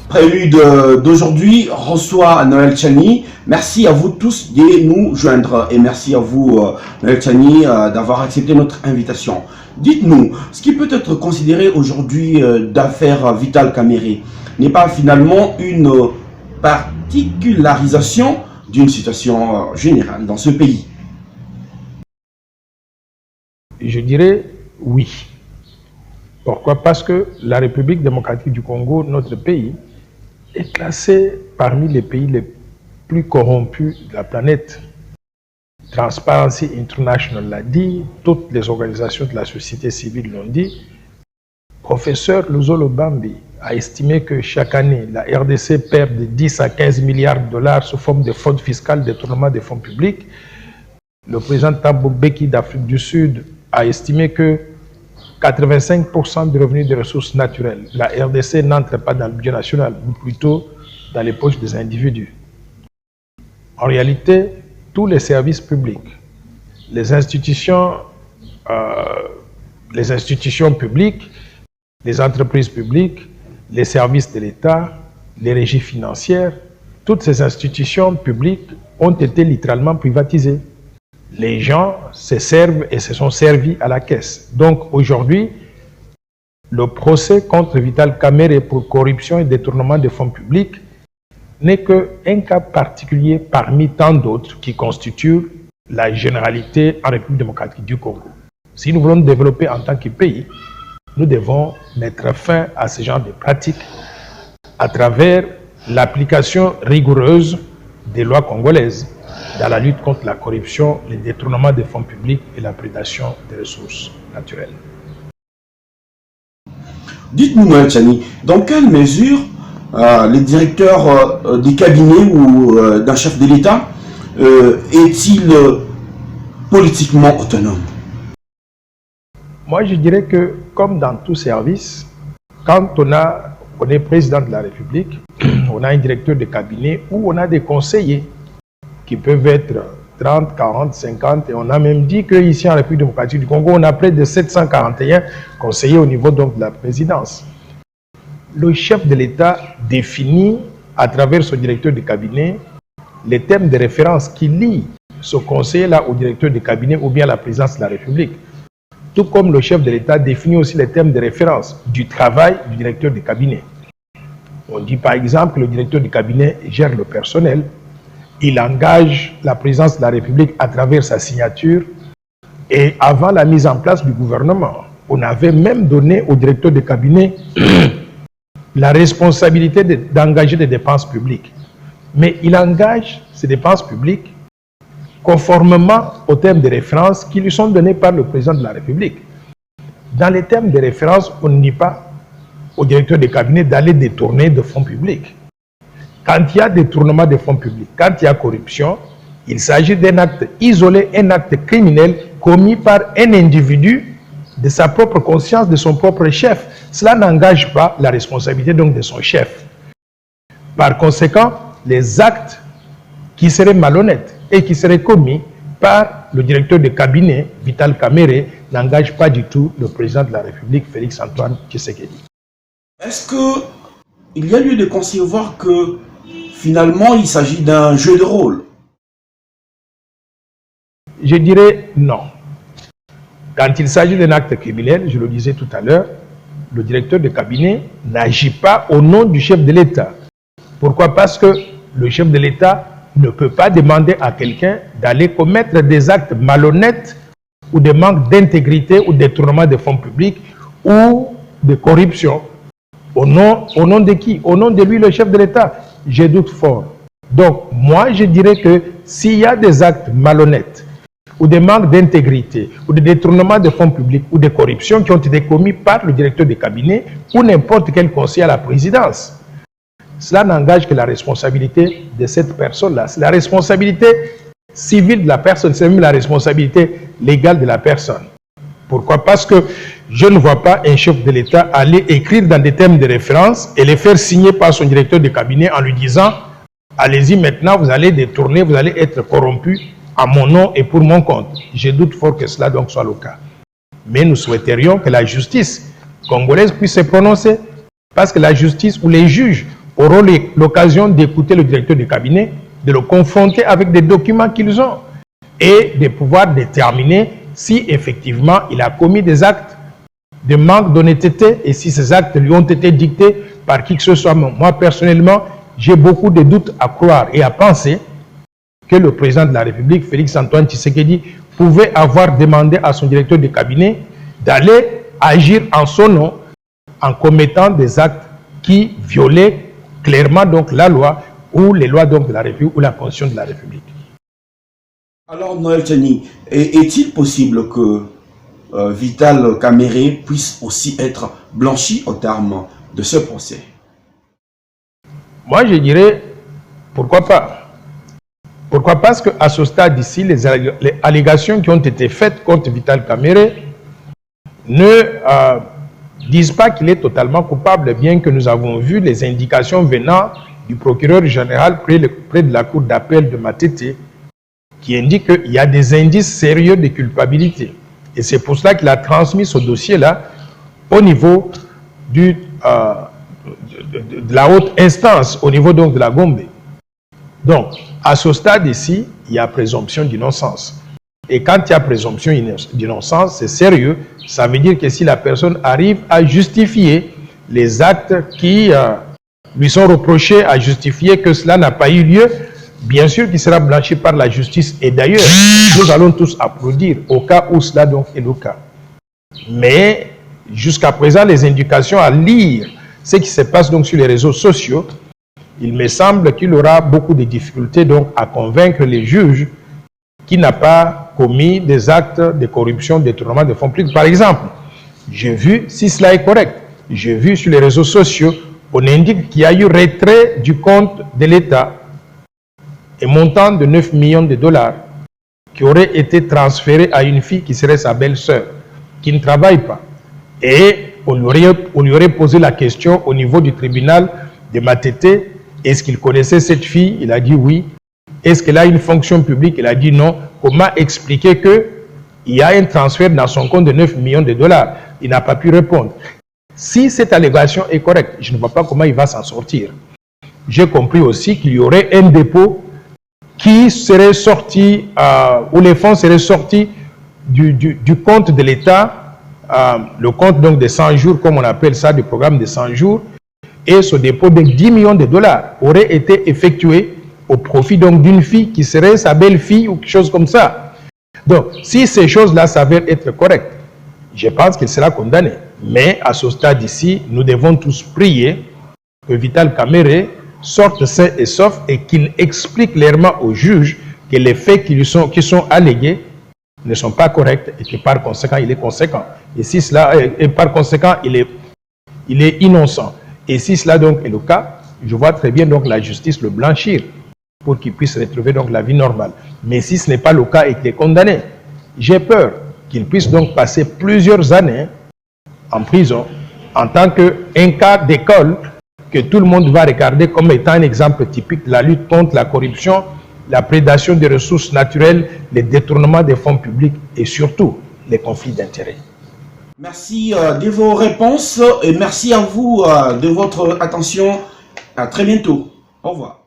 Prélude d'aujourd'hui reçoit Noël Tchani. Merci à vous tous de nous joindre et merci à vous Noël Tchani d'avoir accepté notre invitation. Dites-nous, ce qui peut être considéré aujourd'hui d'affaire Vital Kamerhe n'est pas finalement une particularisation d'une situation générale dans ce pays? Je dirais oui. Pourquoi? Parce que la République démocratique du Congo, notre pays, est classé parmi les pays les plus corrompus de la planète. Transparency International l'a dit, toutes les organisations de la société civile l'ont dit. Professeur Luzolo Bambi a estimé que chaque année, la RDC perd de 10 à 15 milliards de dollars sous forme de fraude fiscale, détournement des fonds publics. Le président Thabo Mbeki d'Afrique du Sud a estimé que 85% des revenus des ressources naturelles, la RDC n'entre pas dans le budget national, mais plutôt dans les poches des individus. En réalité, tous les services publics, les institutions publiques, les entreprises publiques, les services de l'État, les régies financières, toutes ces institutions publiques ont été littéralement privatisées. Les gens se servent et se sont servis à la caisse. Donc aujourd'hui, le procès contre Vital Kamerhe pour corruption et détournement des fonds publics n'est qu'un cas particulier parmi tant d'autres qui constituent la généralité en République démocratique du Congo. Si nous voulons nous développer en tant que pays, nous devons mettre fin à ce genre de pratiques à travers l'application rigoureuse des lois congolaises dans la lutte contre la corruption, le détournement des fonds publics et la prédation des ressources naturelles. Dites-nous, Noël Tchani, dans quelle mesure les directeurs des cabinets ou d'un chef de l'État est-il politiquement autonome? Moi, je dirais que, comme dans tout service, quand on est président de la République, on a un directeur de cabinet ou on a des conseillers qui peuvent être 30, 40, 50, et on a même dit qu'ici en République démocratique du Congo, on a près de 741 conseillers au niveau donc de la présidence. Le chef de l'État définit à travers son directeur de cabinet les thèmes de référence qui lient ce conseiller-là au directeur de cabinet ou bien à la présidence de la République. Tout comme le chef de l'État définit aussi les thèmes de référence du travail du directeur de cabinet. On dit par exemple que le directeur de cabinet gère le personnel, il engage la présidence de la République à travers sa signature et avant la mise en place du gouvernement, on avait même donné au directeur de cabinet la responsabilité d'engager des dépenses publiques. Mais il engage ces dépenses publiques conformément aux thèmes de référence qui lui sont donnés par le président de la République. Dans les thèmes de référence, on ne dit pas au directeur de cabinet d'aller détourner de fonds publics. Quand il y a détournement des fonds publics, quand il y a corruption, il s'agit d'un acte isolé, un acte criminel commis par un individu de sa propre conscience, de son propre chef. Cela n'engage pas la responsabilité donc de son chef. Par conséquent, les actes qui seraient malhonnêtes et qui seraient commis par le directeur de cabinet, Vital Kamerhe, n'engagent pas du tout le président de la République, Félix Antoine Tshisekedi. Est-ce qu'il y a lieu de concevoir que finalement il s'agit d'un jeu de rôle? Je dirais non. Quand il s'agit d'un acte criminel, je le disais tout à l'heure, le directeur de cabinet n'agit pas au nom du chef de l'État. Pourquoi? Parce que le chef de l'État ne peut pas demander à quelqu'un d'aller commettre des actes malhonnêtes ou des manques d'intégrité ou détournement de fonds publics ou de corruption. Au nom de qui? Au nom de lui, le chef de l'État. Je doute fort. Donc, moi, je dirais que s'il y a des actes malhonnêtes ou des manques d'intégrité ou de détournement de fonds publics ou de corruption qui ont été commis par le directeur de cabinet ou n'importe quel conseiller à la présidence, cela n'engage que la responsabilité de cette personne-là. C'est la responsabilité civile de la personne, c'est même la responsabilité légale de la personne. Pourquoi? Parce que je ne vois pas un chef de l'État aller écrire dans des thèmes de référence et les faire signer par son directeur de cabinet en lui disant « Allez-y maintenant, vous allez détourner, vous allez être corrompu à mon nom et pour mon compte. Je doute fort que cela donc soit le cas. Mais nous souhaiterions que la justice congolaise puisse se prononcer, parce que la justice ou les juges auront l'occasion d'écouter le directeur du cabinet, de le confronter avec des documents qu'ils ont et de pouvoir déterminer si effectivement il a commis des actes de manque d'honnêteté et si ces actes lui ont été dictés par qui que ce soit. Moi personnellement, j'ai beaucoup de doutes à croire et à penser que le président de la République, Félix-Antoine Tshisekedi, pouvait avoir demandé à son directeur de cabinet d'aller agir en son nom en commettant des actes qui violaient clairement donc la loi ou les lois donc de la République ou la Constitution de la République. Alors Noël Tchani, est-il possible que Vital Kamerhe puisse aussi être blanchi au terme de ce procès? Moi je dirais pourquoi pas. Pourquoi? Parce qu'à ce stade ici, les allégations qui ont été faites contre Vital Kamerhe ne disent pas qu'il est totalement coupable, bien que nous avons vu les indications venant du procureur général près de la cour d'appel de Matete qui indique qu'il y a des indices sérieux de culpabilité. Et c'est pour cela qu'il a transmis ce dossier-là au niveau de la haute instance, au niveau donc de la Gombe. Donc, à ce stade ici, il y a présomption d'innocence. Et quand il y a présomption d'innocence, c'est sérieux. Ça veut dire que si la personne arrive à justifier les actes qui lui sont reprochés, à justifier que cela n'a pas eu lieu, bien sûr qu'il sera blanchi par la justice. Et d'ailleurs, nous allons tous applaudir au cas où cela donc est le cas. Mais jusqu'à présent, les indications à lire ce qui se passe donc sur les réseaux sociaux, il me semble qu'il aura beaucoup de difficultés donc à convaincre les juges qu'il n'a pas commis des actes de corruption, de détournement de fonds publics. Par exemple, j'ai vu, si cela est correct, j'ai vu sur les réseaux sociaux, on indique qu'il y a eu retrait du compte de l'État, un montant de 9 millions de dollars qui aurait été transféré à une fille qui serait sa belle-sœur, qui ne travaille pas. Et on lui aurait posé la question au niveau du tribunal de Matete. Est-ce qu'il connaissait cette fille? Il a dit oui. Est-ce qu'elle a une fonction publique? Il a dit non. Comment expliquer qu'il y a un transfert dans son compte de 9 millions de dollars? Il n'a pas pu répondre. Si cette allégation est correcte, je ne vois pas comment il va s'en sortir. J'ai compris aussi qu'il y aurait un dépôt qui serait sorti, où les fonds seraient sortis du compte de l'État, le compte donc de 100 jours, comme on appelle ça, du programme de 100 jours. Et ce dépôt de 10 millions de dollars aurait été effectué au profit donc d'une fille qui serait sa belle-fille ou quelque chose comme ça. Donc, si ces choses-là s'avèrent être correctes, je pense qu'il sera condamné. Mais à ce stade ici, nous devons tous prier que Vital Kamerhe sorte sain et sauf et qu'il explique clairement aux juges que les faits qui sont allégués ne sont pas corrects et que par conséquent, il est conséquent. Et si cela, et par conséquent, il est innocent. Et si cela donc est le cas, je vois très bien donc la justice le blanchir pour qu'il puisse retrouver donc la vie normale. Mais si ce n'est pas le cas et qu'il est condamné, j'ai peur qu'il puisse donc passer plusieurs années en prison en tant qu'un cas d'école que tout le monde va regarder comme étant un exemple typique de la lutte contre la corruption, la prédation des ressources naturelles, les détournements des fonds publics et surtout les conflits d'intérêts. Merci de vos réponses et merci à vous de votre attention. À très bientôt. Au revoir.